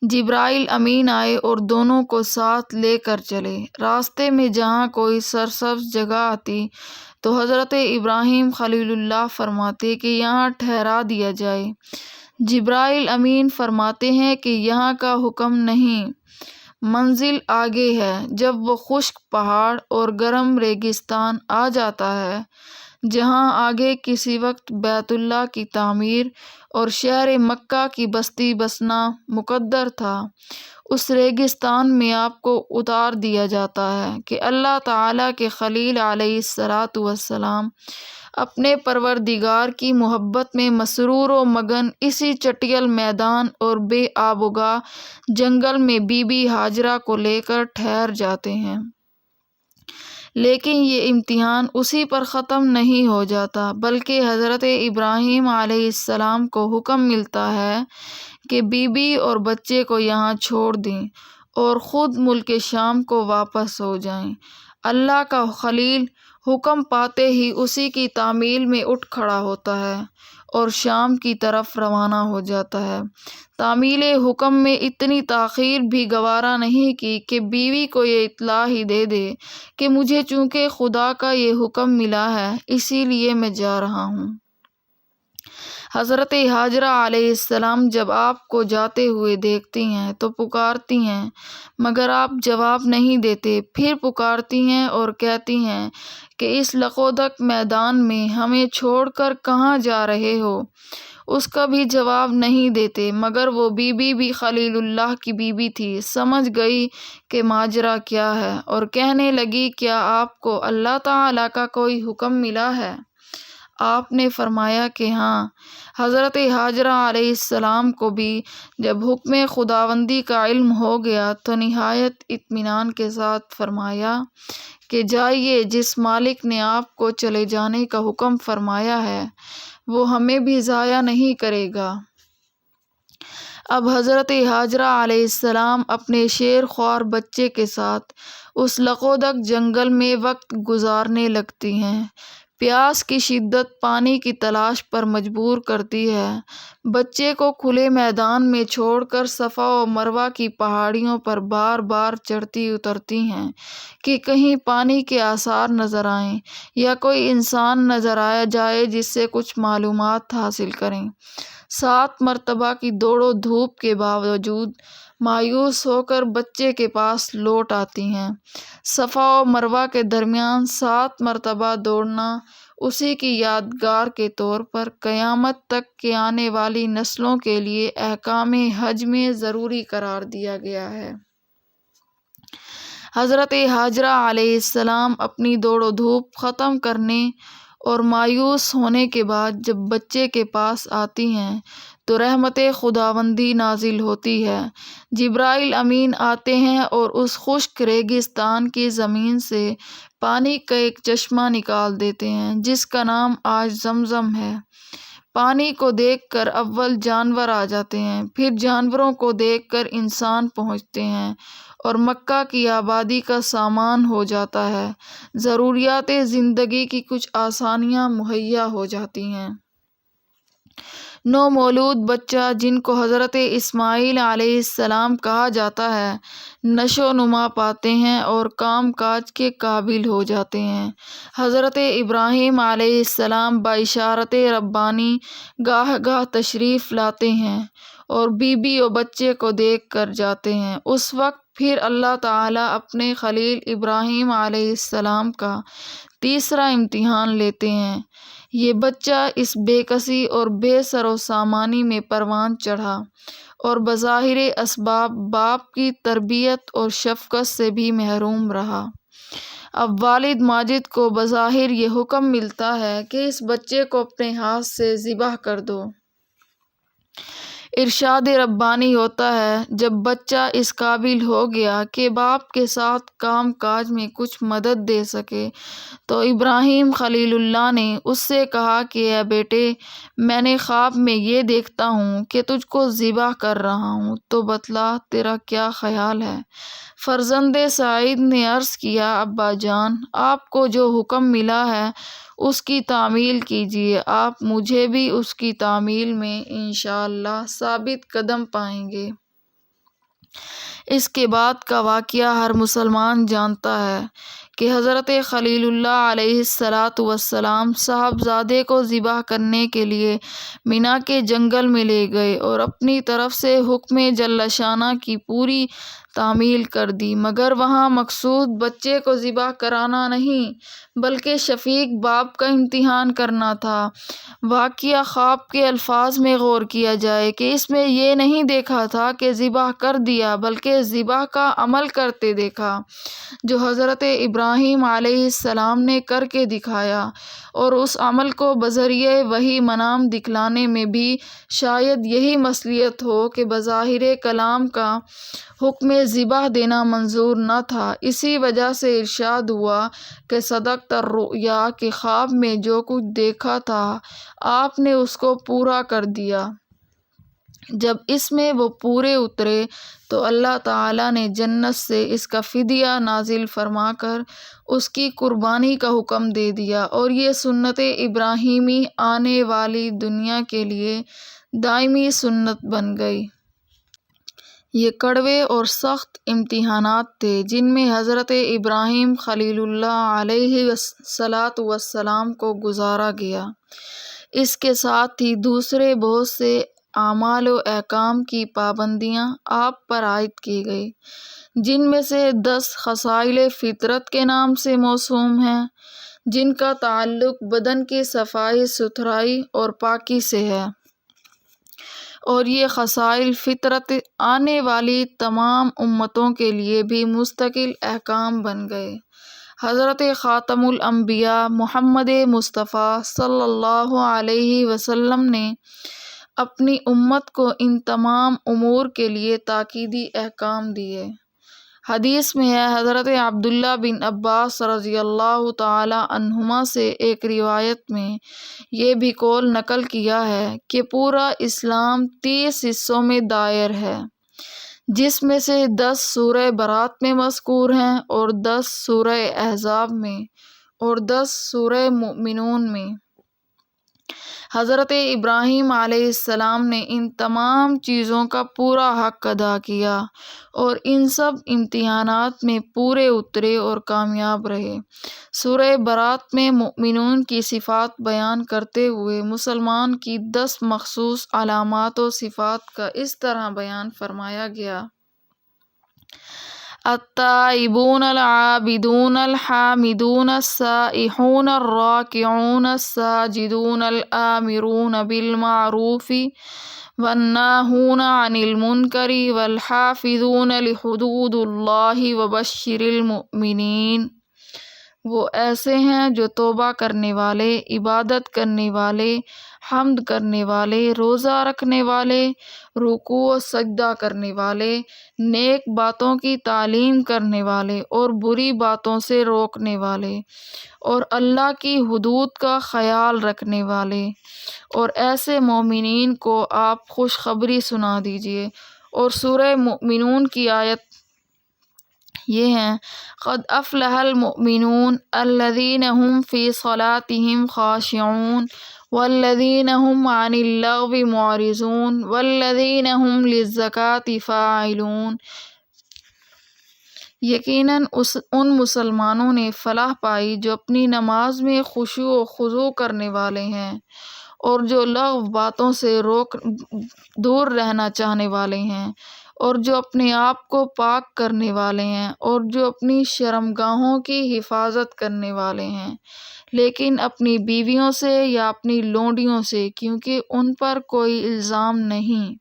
جبرائیل امین آئے اور دونوں کو ساتھ لے کر چلے۔ راستے میں جہاں کوئی سرسبز جگہ آتی تو حضرت ابراہیم خلیل اللہ فرماتے کہ یہاں ٹھہرا دیا جائے۔ جبرائیل امین فرماتے ہیں کہ یہاں کا حکم نہیں، منزل آگے ہے۔ جب وہ خشک پہاڑ اور گرم ریگستان آ جاتا ہے جہاں آگے کسی وقت بیت اللہ کی تعمیر اور شہر مکہ کی بستی بسنا مقدر تھا، اس ریگستان میں آپ کو اتار دیا جاتا ہے کہ اللہ تعالیٰ کے خلیل علیہ السلام اپنے پروردگار کی محبت میں مسرور و مگن اسی چٹیل میدان اور بے آب و گاہ جنگل میں بی بی ہاجرہ کو لے کر ٹھہر جاتے ہیں۔ لیکن یہ امتحان اسی پر ختم نہیں ہو جاتا، بلکہ حضرت ابراہیم علیہ السلام کو حکم ملتا ہے کہ بی بی اور بچے کو یہاں چھوڑ دیں اور خود ملک شام کو واپس ہو جائیں۔ اللہ کا خلیل حکم پاتے ہی اسی کی تعمیل میں اٹھ کھڑا ہوتا ہے اور شام کی طرف روانہ ہو جاتا ہے۔ تعمیل حکم میں اتنی تاخیر بھی گوارا نہیں کی کہ بیوی کو یہ اطلاع ہی دے دے کہ مجھے چونکہ خدا کا یہ حکم ملا ہے اسی لیے میں جا رہا ہوں۔ حضرت ہاجرہ علیہ السلام جب آپ کو جاتے ہوئے دیکھتی ہیں تو پکارتی ہیں مگر آپ جواب نہیں دیتے، پھر پکارتی ہیں اور کہتی ہیں کہ اس لقودق میدان میں ہمیں چھوڑ کر کہاں جا رہے ہو؟ اس کا بھی جواب نہیں دیتے، مگر وہ بی بی بھی خلیل اللہ کی بیوی تھی، سمجھ گئی کہ ماجرا کیا ہے اور کہنے لگی کیا آپ کو اللہ تعالیٰ کا کوئی حکم ملا ہے؟ آپ نے فرمایا کہ ہاں۔ حضرت ہاجرہ علیہ السلام کو بھی جب حکم خداوندی کا علم ہو گیا تو نہایت اطمینان کے ساتھ فرمایا کہ جائیے، جس مالک نے آپ کو چلے جانے کا حکم فرمایا ہے وہ ہمیں بھی ضائع نہیں کرے گا۔ اب حضرت ہاجرہ علیہ السلام اپنے شیر خوار بچے کے ساتھ اس لقودق جنگل میں وقت گزارنے لگتی ہیں۔ پیاس کی شدت پانی کی تلاش پر مجبور کرتی ہے۔ بچے کو کھلے میدان میں چھوڑ کر صفا و مروہ کی پہاڑیوں پر بار بار چڑھتی اترتی ہیں کہ کہیں پانی کے آثار نظر آئیں یا کوئی انسان نظر آ جائے جس سے کچھ معلومات حاصل کریں۔ 7 مرتبہ کی دوڑ و دھوپ کے باوجود مایوس ہو کر بچے کے پاس لوٹ آتی ہیں۔ صفا و مروہ کے درمیان 7 مرتبہ دوڑنا اسی کی یادگار کے طور پر قیامت تک کے آنے والی نسلوں کے لیے احکام حج میں ضروری قرار دیا گیا ہے۔ حضرت ہاجرہ علیہ السلام اپنی دوڑ و دھوپ ختم کرنے اور مایوس ہونے کے بعد جب بچے کے پاس آتی ہیں تو رحمت خداوندی نازل ہوتی ہے۔ جبرائیل امین آتے ہیں اور اس خشک ریگستان کی زمین سے پانی کا ایک چشمہ نکال دیتے ہیں جس کا نام آج زمزم ہے۔ پانی کو دیکھ کر اول جانور آ جاتے ہیں، پھر جانوروں کو دیکھ کر انسان پہنچتے ہیں اور مکہ کی آبادی کا سامان ہو جاتا ہے، ضروریات زندگی کی کچھ آسانیاں مہیا ہو جاتی ہیں۔ نومولود بچہ جن کو حضرت اسماعیل علیہ السلام کہا جاتا ہے نشو و نما پاتے ہیں اور کام کاج کے قابل ہو جاتے ہیں۔ حضرت ابراہیم علیہ السلام باشارت ربانی گاہ گاہ تشریف لاتے ہیں اور بی بی و بچے کو دیکھ کر جاتے ہیں۔ اس وقت پھر اللہ تعالیٰ اپنے خلیل ابراہیم علیہ السلام کا تیسرا امتحان لیتے ہیں۔ یہ بچہ اس بے کسی اور بے سر و سامانی میں پروان چڑھا اور بظاہر اسباب باپ کی تربیت اور شفقت سے بھی محروم رہا۔ اب والد ماجد کو بظاہر یہ حکم ملتا ہے کہ اس بچے کو اپنے ہاتھ سے ذبح کر دو۔ ارشاد ربانی ہوتا ہے جب بچہ اس قابل ہو گیا کہ باپ کے ساتھ کام کاج میں کچھ مدد دے سکے تو ابراہیم خلیل اللہ نے اس سے کہا کہ اے بیٹے، میں نے خواب میں یہ دیکھتا ہوں کہ تجھ کو ذبح کر رہا ہوں، تو بتلا تیرا کیا خیال ہے؟ فرزند سعید نے عرض کیا ابا جان، آپ کو جو حکم ملا ہے اس کی تعمیل کیجیے، آپ مجھے بھی اس کی تعمیل میں انشاءاللہ ثابت قدم پائیں گے۔ اس کے بعد کا واقعہ ہر مسلمان جانتا ہے کہ حضرت خلیل اللہ علیہ السلام صاحبزادے کو ذبح کرنے کے لیے مینا کے جنگل میں لے گئے اور اپنی طرف سے حکم جل شانہ کی پوری تعمیل کر دی، مگر وہاں مقصود بچے کو ذبح کرانا نہیں بلکہ شفیق باپ کا امتحان کرنا تھا۔ واقعہ خواب کے الفاظ میں غور کیا جائے کہ اس میں یہ نہیں دیکھا تھا کہ ذبح کر دیا بلکہ ذبح کا عمل کرتے دیکھا، جو حضرت ابراہیم علیہ السلام نے کر کے دکھایا، اور اس عمل کو بذریعہ وحی منام دکھلانے میں بھی شاید یہی مصلحت ہو کہ بظاہر کلام کا حکم ذبح دینا منظور نہ تھا۔ اسی وجہ سے ارشاد ہوا کہ صدقت الرؤیا، کہ خواب میں جو کچھ دیکھا تھا آپ نے اس کو پورا کر دیا۔ جب اس میں وہ پورے اترے تو اللہ تعالیٰ نے جنت سے اس کا فدیہ نازل فرما کر اس کی قربانی کا حکم دے دیا، اور یہ سنت ابراہیمی آنے والی دنیا کے لیے دائمی سنت بن گئی۔ یہ کڑوے اور سخت امتحانات تھے جن میں حضرت ابراہیم خلیل اللہ علیہ السلام کو گزارا گیا۔ اس کے ساتھ ہی دوسرے بہت سے اعمال و احکام کی پابندیاں آپ پر عائد کی گئی، جن میں سے 10 خصائل فطرت کے نام سے موسوم ہیں، جن کا تعلق بدن کی صفائی ستھرائی اور پاکی سے ہے، اور یہ خصائل فطرت آنے والی تمام امتوں کے لیے بھی مستقل احکام بن گئے۔ حضرت خاتم الانبیاء محمد مصطفیٰ صلی اللہ علیہ وسلم نے اپنی امت کو ان تمام امور کے لیے تاکیدی احکام دیے۔ حدیث میں ہے، حضرت عبداللہ بن عباس رضی اللہ تعالی عنہما سے ایک روایت میں یہ بھی قول نقل کیا ہے کہ پورا اسلام 30 حصوں میں دائر ہے، جس میں سے 10 سورہ برات میں مذکور ہیں، اور 10 سورہ احزاب میں، اور 10 سورہ مؤمنون میں۔ حضرت ابراہیم علیہ السلام نے ان تمام چیزوں کا پورا حق ادا کیا اور ان سب امتحانات میں پورے اترے اور کامیاب رہے۔ سورہ برات میں مؤمنون کی صفات بیان کرتے ہوئے مسلمان کی 10 مخصوص علامات و صفات کا اس طرح بیان فرمایا گیا: التائبون العابدون الحامدون السائحون الراکعون الساجدون الآمرون بالمعروف والناہون عن المنکر والحافظون لحدود اللہ وبشر المؤمنین۔ وہ ایسے ہیں جو توبہ کرنے والے، عبادت کرنے والے، حمد کرنے والے، روزہ رکھنے والے، رکوع و سجدہ کرنے والے، نیک باتوں کی تعلیم کرنے والے اور بری باتوں سے روکنے والے، اور اللہ کی حدود کا خیال رکھنے والے، اور ایسے مومنین کو آپ خوشخبری سنا دیجیے۔ اور سورہ مؤمنون کی آیت یہ ہیں: قد افلح المؤمنون الذین هم فی صلاتهم خاشعون والذین هم عن اللغو معرضون والذین هم للزکاة فاعلون۔ یقیناً ان مسلمانوں نے فلاح پائی جو اپنی نماز میں خشوع و خضوع کرنے والے ہیں، اور جو لغو باتوں سے دور رہنا چاہنے والے ہیں، اور جو اپنے آپ کو پاک کرنے والے ہیں، اور جو اپنی شرمگاہوں کی حفاظت کرنے والے ہیں، لیکن اپنی بیویوں سے یا اپنی لونڈیوں سے، کیونکہ ان پر کوئی الزام نہیں،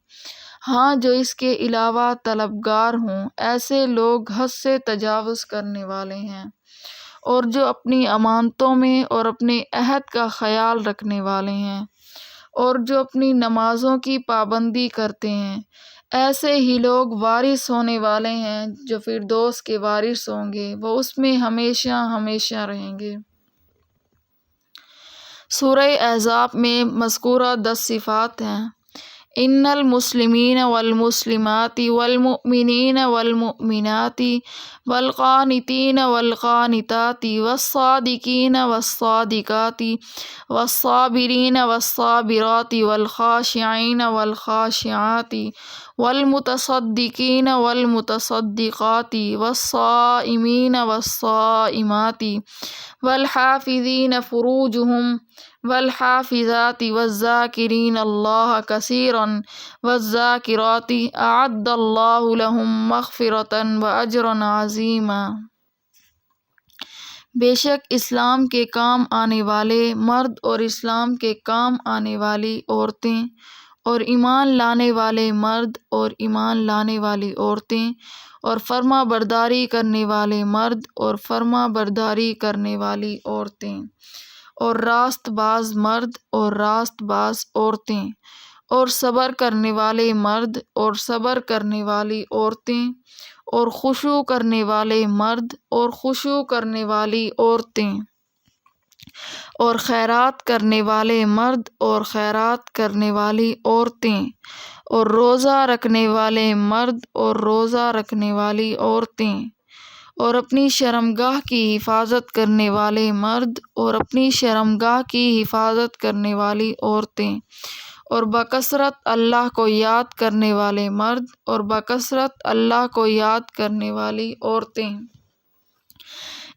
ہاں جو اس کے علاوہ طلبگار ہوں، ایسے لوگ حد سے تجاوز کرنے والے ہیں، اور جو اپنی امانتوں میں اور اپنے عہد کا خیال رکھنے والے ہیں، اور جو اپنی نمازوں کی پابندی کرتے ہیں، ایسے ہی لوگ وارث ہونے والے ہیں جو فردوس کے وارث ہوں گے، وہ اس میں ہمیشہ ہمیشہ رہیں گے۔ سورہ احزاب میں مذکورہ 10 صفات ہیں: ان المسلمین والمسلمات والمؤمنین والمؤمنات والقانتین والقانتات والصادقین والصادقات والصابرین والصابرات والخاشعین والخاشعات والمتصدقین والمتصدقات والصائمین والصائمات والحافظین فروجهم والحافظات والذاکرین اللہ کثیرا والذاکرات اعد اللہ لهم مغفرۃ واجرا عظیما۔ بے شک اسلام کے کام آنے والے مرد اور اسلام کے کام آنے والی عورتیں اور ایمان لانے والے مرد اور ایمان لانے والی عورتیں اور فرما برداری کرنے والے مرد اور فرما برداری کرنے والی عورتیں اور راست باز مرد اور راست باز عورتیں اور صبر کرنے والے مرد اور صبر کرنے والی عورتیں اور خشوع کرنے والے مرد اور خشوع کرنے والی عورتیں اور خیرات کرنے والے مرد اور خیرات کرنے والی عورتیں اور روزہ رکھنے والے مرد اور روزہ رکھنے والی عورتیں اور اپنی شرمگاہ کی حفاظت کرنے والے مرد اور اپنی شرمگاہ کی حفاظت کرنے والی عورتیں اور بکثرت اللہ کو یاد کرنے والے مرد اور بکثرت اللہ کو یاد کرنے والی عورتیں،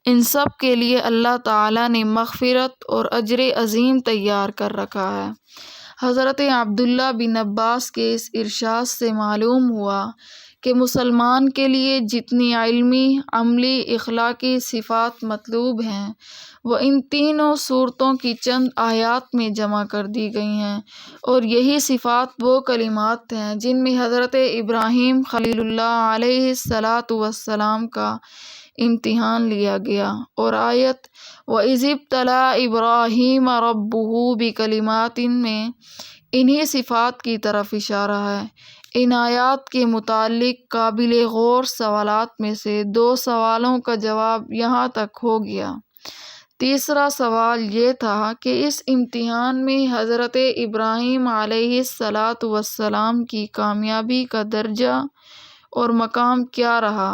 ان سب کے لیے اللہ تعالیٰ نے مغفرت اور اجر عظیم تیار کر رکھا ہے۔ حضرت عبداللہ بن عباس کے اس ارشاد سے معلوم ہوا کہ مسلمان کے لیے جتنی علمی، عملی، اخلاقی صفات مطلوب ہیں وہ ان تینوں صورتوں کی چند آیات میں جمع کر دی گئی ہیں، اور یہی صفات وہ کلمات ہیں جن میں حضرت ابراہیم خلیل اللہ علیہ السلام کا امتحان لیا گیا، اور آیت وَإِذِ ابْتَلَىٰ إِبْرَاهِيمَ رَبُّهُ بِكَلِمَاتٍ میں انہی صفات کی طرف اشارہ ہے۔ ان آیات کے متعلق قابل غور سوالات میں سے 2 سوالوں کا جواب یہاں تک ہو گیا۔ تیسرا سوال یہ تھا کہ اس امتحان میں حضرت ابراہیم علیہ السلام کی کامیابی کا درجہ اور مقام کیا رہا،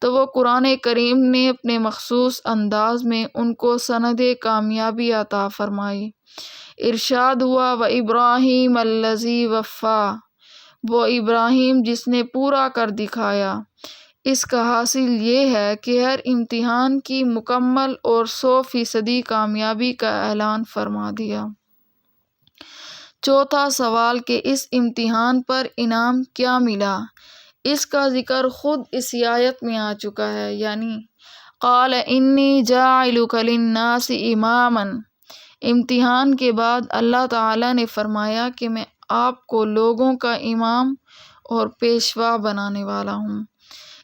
تو وہ قرآن کریم نے اپنے مخصوص انداز میں ان کو سند کامیابی عطا فرمائی۔ ارشاد ہوا وَإِبْرَاهِيمَ الَّذِي وَفَّىٰ، وہ ابراہیم جس نے پورا کر دکھایا۔ اس کا حاصل یہ ہے کہ ہر امتحان کی مکمل اور 100% کامیابی کا اعلان فرما دیا۔ چوتھا سوال کہ اس امتحان پر انعام کیا ملا، اس کا ذکر خود اس آیت میں آ چکا ہے، یعنی قال انی جاعلک للناس اماما۔ امتحان کے بعد اللہ تعالیٰ نے فرمایا کہ میں آپ کو لوگوں کا امام اور پیشوا بنانے والا ہوں۔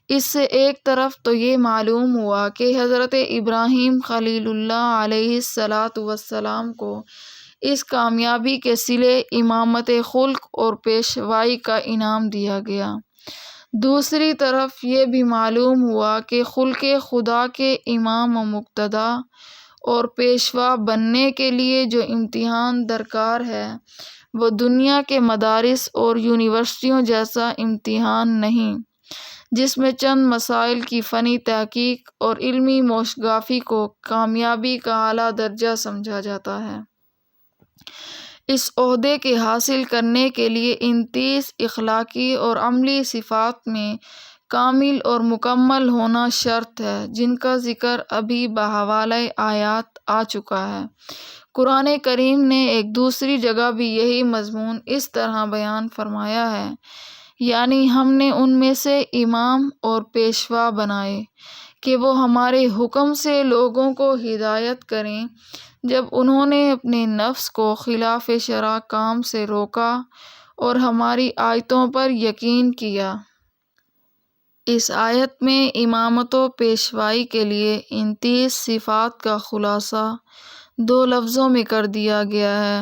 اس سے ایک طرف تو یہ معلوم ہوا کہ حضرت ابراہیم خلیل اللہ علیہ السلام کو اس کامیابی کے صلے امامت خلق اور پیشوائی کا انعام دیا گیا۔ دوسری طرف یہ بھی معلوم ہوا کہ خلق خدا کے امام و مقتدا اور پیشوا بننے کے لیے جو امتحان درکار ہے وہ دنیا کے مدارس اور یونیورسٹیوں جیسا امتحان نہیں، جس میں چند مسائل کی فنی تحقیق اور علمی موشگافی کو کامیابی کا اعلیٰ درجہ سمجھا جاتا ہے۔ اس عہدے کے حاصل کرنے کے لیے ان 30 اخلاقی اور عملی صفات میں کامل اور مکمل ہونا شرط ہے، جن کا ذکر ابھی بحوالہ آیات آ چکا ہے۔ قرآن کریم نے ایک دوسری جگہ بھی یہی مضمون اس طرح بیان فرمایا ہے، یعنی ہم نے ان میں سے امام اور پیشوا بنائے کہ وہ ہمارے حکم سے لوگوں کو ہدایت کریں جب انہوں نے اپنے نفس کو خلاف شرع کام سے روکا اور ہماری آیتوں پر یقین کیا۔ اس آیت میں امامت و پیشوائی کے لیے ان 30 صفات کا خلاصہ 2 لفظوں میں کر دیا گیا ہے،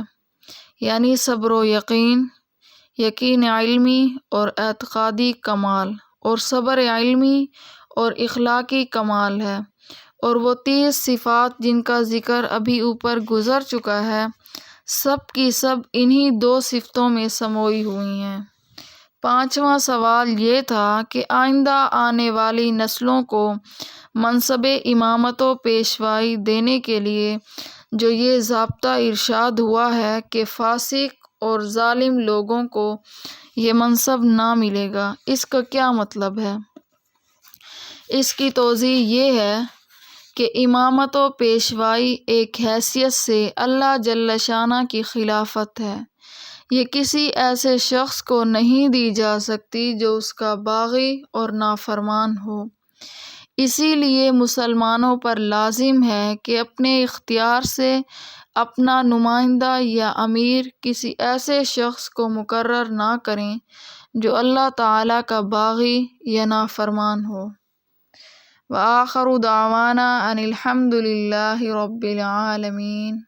یعنی صبر و یقین، یقین علمی اور اعتقادی کمال، اور صبر علمی اور اخلاقی کمال ہے، اور وہ 30 صفات جن کا ذکر ابھی اوپر گزر چکا ہے سب کی سب انہی 2 صفتوں میں سموئی ہوئی ہیں۔ 5واں سوال یہ تھا کہ آئندہ آنے والی نسلوں کو منصب امامت و پیشوائی دینے کے لیے جو یہ ضابطہ ارشاد ہوا ہے کہ فاسق اور ظالم لوگوں کو یہ منصب نہ ملے گا، اس کا کیا مطلب ہے؟ اس کی توضیح یہ ہے کہ امامت و پیشوائی ایک حیثیت سے اللہ جل شانہ کی خلافت ہے، یہ کسی ایسے شخص کو نہیں دی جا سکتی جو اس کا باغی اور نافرمان ہو۔ اسی لیے مسلمانوں پر لازم ہے کہ اپنے اختیار سے اپنا نمائندہ یا امیر کسی ایسے شخص کو مقرر نہ کریں جو اللہ تعالیٰ کا باغی یا نافرمان ہو۔ وآخر دعوانا ان الحمد للہ رب العالمین۔